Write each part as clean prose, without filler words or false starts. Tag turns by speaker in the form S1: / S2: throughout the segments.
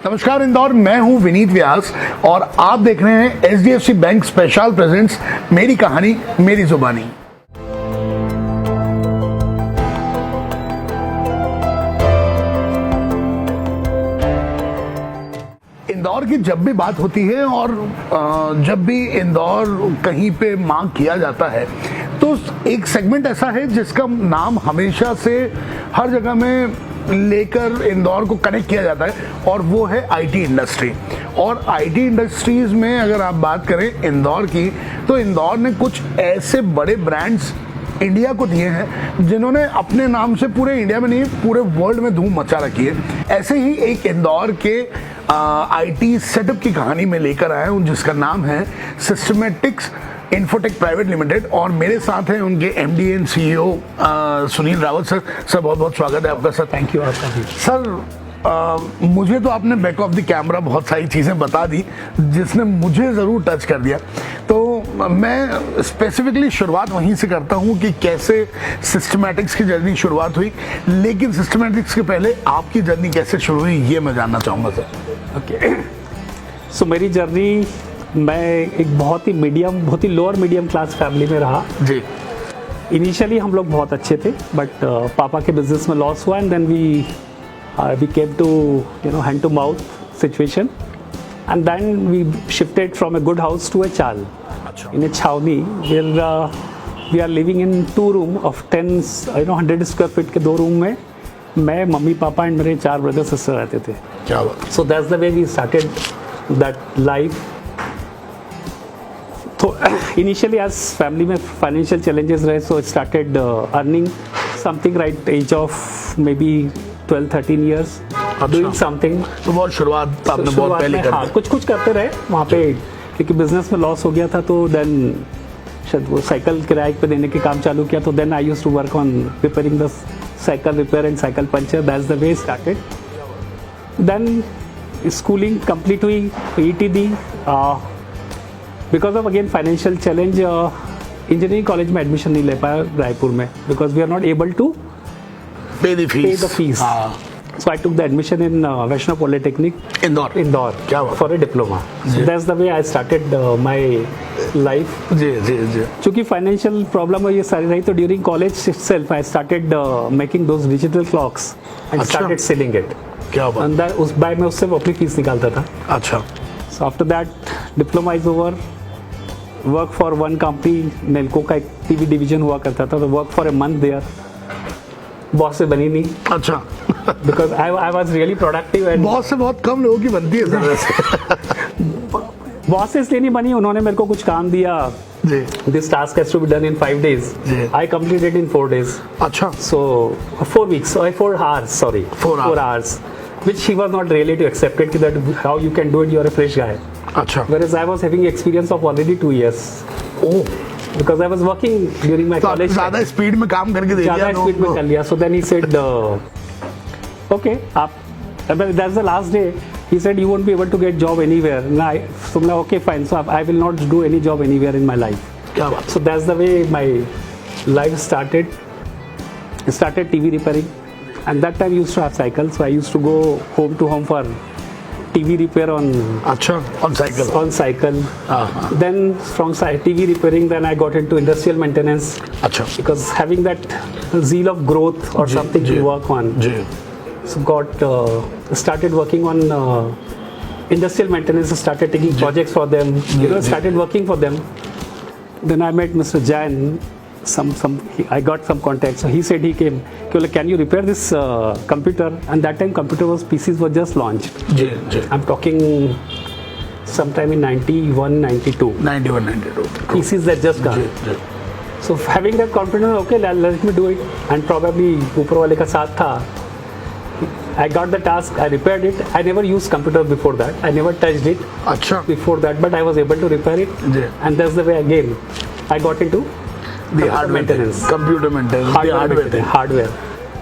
S1: नमस्कार इंदौर, मैं हूं विनीत व्यास और आप देख रहे हैं एचडीएफसी बैंक स्पेशल प्रेजेंट्स मेरी कहानी मेरी जुबानी। इंदौर की जब भी बात होती है और जब भी इंदौर कहीं पे मांग किया जाता है तो एक सेगमेंट ऐसा है जिसका नाम हमेशा से हर जगह में लेकर इंदौर को कनेक्ट किया जाता है और वो है आईटी इंडस्ट्री। और आईटी इंडस्ट्रीज में अगर आप बात करें इंदौर की, तो इंदौर ने कुछ ऐसे बड़े ब्रांड्स इंडिया को दिए हैं जिन्होंने अपने नाम से पूरे इंडिया में नहीं पूरे वर्ल्ड में धूम मचा रखी है। ऐसे ही एक इंदौर के आईटी सेटअप की कहानी में लेकर आया हूं जिसका नाम है सिस्टमैटिक्स इन्फोटेक प्राइवेट लिमिटेड और मेरे साथ हैं उनके MD and CEO Sunil Rawat sir. Sir बहुत बहुत स्वागत है आपका। सर
S2: थैंक यू आपका भी।
S1: सर मुझे तो आपने बैक ऑफ द कैमरा बहुत सारी चीज़ें बता दी जिसने मुझे ज़रूर टच कर दिया, तो मैं स्पेसिफिकली शुरुआत वहीं से करता हूं कि कैसे सिस्टमैटिक्स की जर्नी शुरुआत हुई, लेकिन सिस्टमैटिक्स के पहले आपकी जर्नी कैसे शुरू हुई ये मैं जानना चाहूँगा सर।
S2: ओके, सो मेरी जर्नी, मैं एक बहुत ही लोअर मीडियम क्लास फैमिली में रहा
S1: जी।
S2: इनिशियली हम लोग बहुत अच्छे थे बट पापा के बिजनेस में लॉस हुआ and then we came to hand to mouth situation and then we shifted from a good house to a chawl in a chhavni where we are living in 2 room of 100 square feet के 2 room में मैं, mummy papa and मेरे 4 brother sister रहते थे।
S1: क्या बात।
S2: So that's the way we started that life. तो initially as family में फाइनेंशियल चैलेंजेस रहे, so started earning something right age of maybe 12-13 years doing something.
S1: तो बहुत शुरुआत आपने बहुत पहले कर दी।
S2: कुछ करते रहे वहाँ पे, क्योंकि बिजनेस में लॉस हो गया था तो देन शायद वो साइकिल किराए पे देने के काम चालू किया, तो then I used to work on repairing the cycle repair and cycle puncture. That's the way started. Then schooling complete हुई, ईटी दी। Because of again financial challenge engineering college में एडमिशन नहीं ले पाया रायपुर में, because we are not able to
S1: pay the fees.
S2: So I took the admission in Vaishnav Polytechnic, Indore,
S1: क्या बात।
S2: for a diploma. So that's the way I started my life.
S1: जी जी जी।
S2: चूँकि financial problem ये सारी रही, तो during college itself I started making those digital clocks and started selling it.
S1: क्या बात।
S2: And that मैं उससे अपनी फीस निकालता था।
S1: अच्छा।
S2: So after that diploma is over. Work for one company, Nelco का एक टीवी डिवीजन हुआ करता था, तो work for a month there. Boss से बनी नहीं।
S1: अच्छा।
S2: Because I was really productive and
S1: boss से बहुत कम लोगों की बनती है सर वैसे।
S2: बॉस से इसलिए नहीं बनी, उन्होंने मेरे को कुछ काम दिया, this task has to be done in 5 days। I completed in 4 days।
S1: अच्छा।
S2: So 4 weeks, 4 hours, sorry, 4 hours, which he was not really to accept it, that how you can do it, you are a fresh guy।
S1: अच्छा।
S2: Whereas I was having experience of already 2 years।
S1: Oh.
S2: Because I was working during my college।
S1: ज़्यादा speed में काम करके दे दिया।
S2: ज़्यादा speed में कर लिया। So then he said, okay, that's the last day. He said, you won't be able to get job anywhere. So I'm like, okay, fine. So I will not do any job anywhere in my life.
S1: क्या बात।
S2: So that's the way my life started. I started TV repairing. And that time I used to have cycles. So I used to go home to home for TV repair on.
S1: अच्छा, on cycle.
S2: Then from TV repairing, then I got into industrial maintenance.
S1: अच्छा।
S2: Because having that zeal of growth or something to work on. So started working on industrial maintenance, started taking projects for them, started working for them. Then I met Mr. Jain. I got some contacts. So he said he came, can you repair this computer? And that time PCs were just launched. I'm talking sometime in 91, 92. PCs that just come. So having that confidence, okay, let me do it. And probably ऊपर वाले का साथ था. I got the task, I repaired it. I never used computer before that. I never touched it.
S1: अच्छा।
S2: Before that, but I was able to repair it. And that's the way again I got into
S1: the hardware maintenance, computer maintenance,
S2: hardware.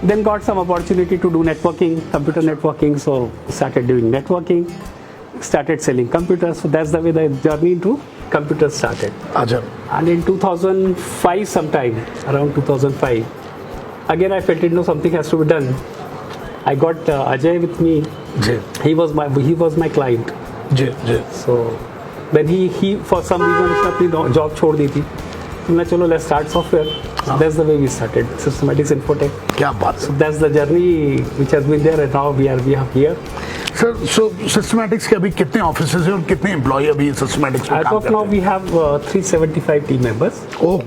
S2: Then got some opportunity to do networking, computer networking. So started doing networking, started selling computers. So that's the way the journey into computers started.
S1: Ajab.
S2: And in 2005 sometime, around 2005, again I felt something has to be done. I got Ajay with me
S1: ji
S2: he was my client.
S1: Ji ji
S2: So when he for some reason उसने अपनी job छोड़ दी थी, तो मैं चलो let's start software. So that's the way we started Systematics Infotech.
S1: क्या बात है
S2: That's the journey which has been there, and now we are here.
S1: Sir. So systematics के अभी कितने ऑफिसेज हैं और कितने एम्प्लॉय अभी सिस्टमैटिक्स में
S2: As
S1: काम
S2: of
S1: करते
S2: now, we have 375 team members,
S1: हैं? ओह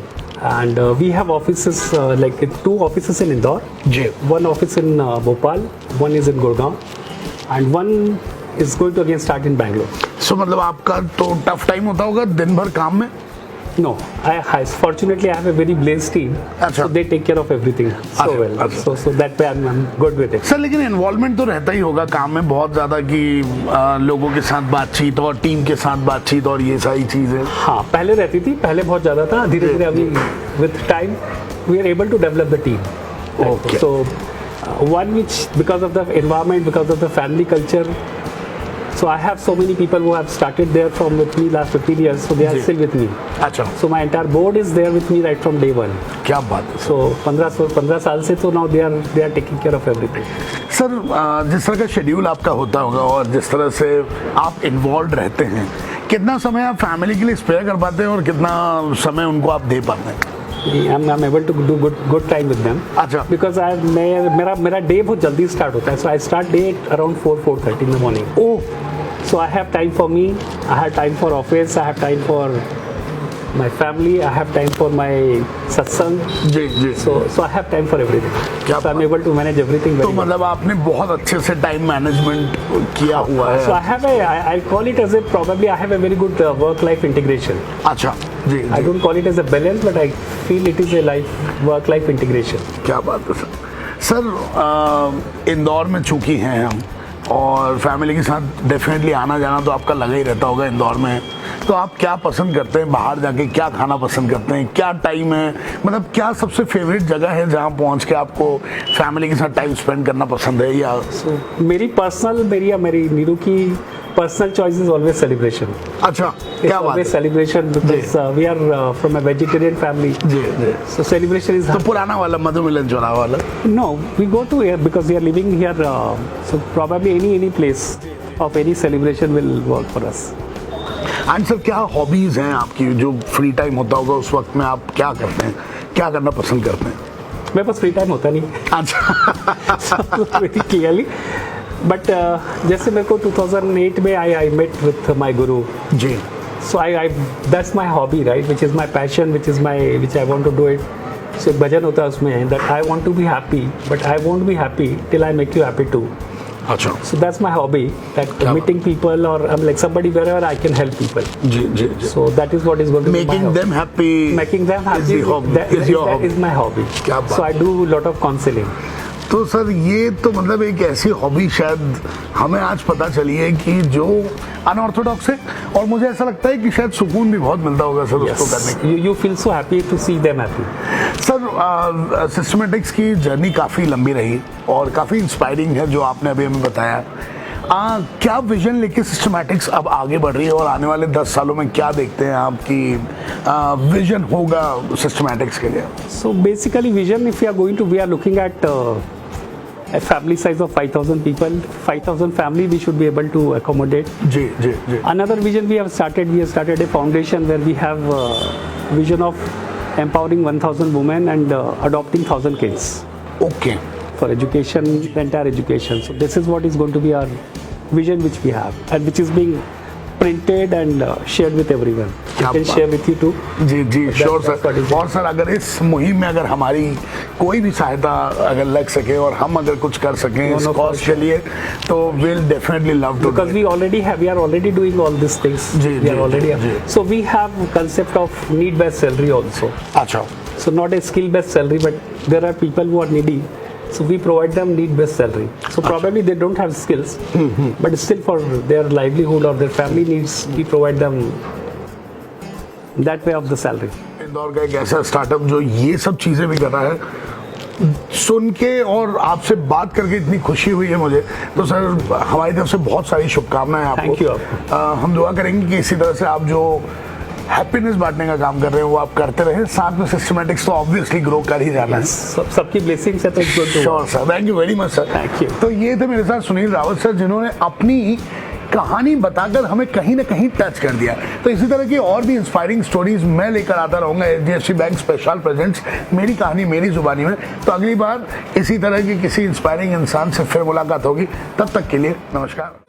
S2: and we have offices like 2 offices in Indore,
S1: ji
S2: 1 office in Bhopal, 1 is in Gurgaon, and 1 is going to again start in Bangalore.
S1: सो मतलब आपका तो tough time होता होगा दिन भर काम में?
S2: No, fortunately I have a very blessed team,
S1: अच्छा.
S2: so they take care of everything so
S1: अच्छा,
S2: well.
S1: अच्छा.
S2: So that way I'm good with it.
S1: Sir लेकिन इन्वॉल्वमेंट तो रहता ही होगा काम में बहुत ज़्यादा कि लोगों के साथ बातचीत और टीम के साथ बातचीत और ये सारी चीज़ें.
S2: हाँ, पहले रहती थी, पहले बहुत ज़्यादा था, धीरे धीरे अभी with time we are able to develop the team.
S1: Okay.
S2: So one which because of the environment, because of the family culture, so I have so many people who have started there from with me last 15 years, so they are
S1: ji.
S2: still with me.
S1: अच्छा
S2: So my entire board is there with me right from day one.
S1: क्या बात है
S2: So 15 साल से तो now they are taking care of everything.
S1: Sir. जिस तरह का शेड्यूल आपका होता होगा और जिस तरह से आप इन्वॉल्व रहते हैं, कितना समय आप फैमिली के लिए स्पेयर कर पाते हैं और कितना समय उनको आप दे पाते हैं?
S2: I'm able to do good time with them.
S1: अच्छा.
S2: Because मेरा डे बहुत जल्दी स्टार्ट होता है. So I start day around 4:30 in the morning.
S1: Oh
S2: So I have time for me. I have time for office. I have time for my family. I have time for my satsang.
S1: Ji ji.
S2: So I have time for everything.
S1: क्या
S2: So I'm able to manage everything
S1: तो
S2: very well.
S1: मतलब आपने बहुत अच्छे से time management किया हुआ
S2: So I
S1: है.
S2: have I call it as a probably I have a very good work-life integration.
S1: अच्छा जी
S2: I
S1: ji.
S2: don't call it as a balance, but I feel it is a work-life integration.
S1: क्या बात है sir. Sir Indore में चूंकि हैं हम और family के साथ डेफिनेटली आना जाना तो आपका लगा ही रहता होगा इंदौर में, तो आप क्या पसंद करते हैं बाहर जाके, क्या खाना पसंद करते हैं, क्या टाइम है, मतलब क्या सबसे फेवरेट जगह है जहाँ पहुँच के आपको फैमिली के साथ टाइम स्पेंड करना पसंद है? या
S2: So मेरी नीरू की personal choice is always celebration.
S1: अच्छा
S2: It's
S1: क्या बात
S2: always
S1: है.
S2: celebration because we are from a vegetarian family.
S1: Ji ji.
S2: So celebration is
S1: तो पुराना वाला मधु मिलन चौराहा वाला.
S2: no. We go to here because we are living here. So probably any place of any celebration will work for us.
S1: And sir क्या hobbies हैं आपकी, जो free time होता होगा उस वक्त में आप क्या करते हैं, क्या करना पसंद करते हैं?
S2: मेरे पास फ्री टाइम होता नहीं.
S1: अच्छा.
S2: Very clearly. But जैसे मेरे को 2008 में I met with my guru.
S1: Ji.
S2: So I that's my hobby, right? Which is my passion, which I want to do it. So एक भजन होता है उसमें that I want to be happy, but I won't be happy till I make you happy too.
S1: अच्छा.
S2: So that's my hobby, that
S1: क्या
S2: meeting people or I'm like somebody wherever I can help people.
S1: जी जी जी.
S2: So that is what is going to be my
S1: Making
S2: hobby.
S1: them happy.
S2: Making them
S1: is
S2: happy.
S1: the hobby. Is your
S2: that
S1: hobby.
S2: is my hobby.
S1: क्या बात.
S2: So I do a lot of counseling.
S1: तो sir ये तो मतलब एक ऐसी hobby शायद हमें आज पता चली है कि जो अनऑर्थोडॉक्स है और मुझे ऐसा लगता है कि शायद सुकून भी बहुत मिलता होगा सर उसको करने
S2: Yes. You feel so happy to see them happy.
S1: की. सर सिस्टमेटिक्स की जर्नी काफ़ी लंबी रही और काफ़ी इंस्पायरिंग है जो आपने अभी हमें बताया. क्या विजन लेके सिस्टमैटिक्स अब आगे बढ़ रही है और आने वाले 10 सालों में क्या देखते हैं आपकी विजन होगा सिस्टमैटिक्स के लिए?
S2: So basically vision, if we are looking at a family size of 5,000 people, 5,000 family we should be able to accommodate.
S1: जी जी जी.
S2: Another vision we have started a foundation where we have vision of empowering 1,000 women and adopting 1,000 kids
S1: okay.
S2: for education, the entire education. So this is what is going to be our vision which we have and which is being printed and shared with everyone. I
S1: क्या
S2: can
S1: बात.
S2: share with you too.
S1: जी जी sure
S2: that's what
S1: sir.
S2: is it.
S1: और sir अगर इस मुहिम में अगर हमारी कोई भी सहायता अगर लग सके और हम अगर कुछ कर सकें इस
S2: no,
S1: कॉज के लिए तो will definitely love to.
S2: Because we are already doing all these things.
S1: जी,
S2: we are
S1: जी,
S2: already.
S1: जी.
S2: So we have concept of need-based salary also.
S1: अच्छा.
S2: So not a skill-based salary, but there are people who are needy. So we provide them need-based salary. So probably they don't have skills, but still for their livelihood or their family needs, we provide them that way of the salary.
S1: Indore का एक ऐसा startup जो ये सब चीजें भी कर रहा है, सुन के और आपसे बात करके इतनी खुशी हुई है मुझे. तो सर हमारी तरफ से बहुत सारी शुभकामनाएं आपको.
S2: Thank you आपको.
S1: हम दुआ करेंगे कि इसी तरह से आप जो हैप्पीनेस बांटने का काम कर रहे हैं वो आप करते रहे, साथ में सिस्टमैटिक्स तो ऑब्वियसली ग्रो कर ही जाना है।
S2: सबकी ब्लेसिंग्स है तो it's good to
S1: sure sir, thank you very much sir.
S2: Thank you.
S1: तो ये थे मेरे साथ सुनील रावत सर, जिन्होंने अपनी कहानी बताकर हमें कहीं ना कहीं टच कर दिया। तो इसी तरह की और भी इंस्पायरिंग स्टोरीज मैं लेकर आता रहूंगा HDFC बैंक स्पेशल प्रेजेंट्स मेरी कहानी मेरी जुबानी में। तो अगली बार इसी तरह की किसी इंस्पायरिंग इंसान से फिर मुलाकात होगी, तब तक के लिए नमस्कार।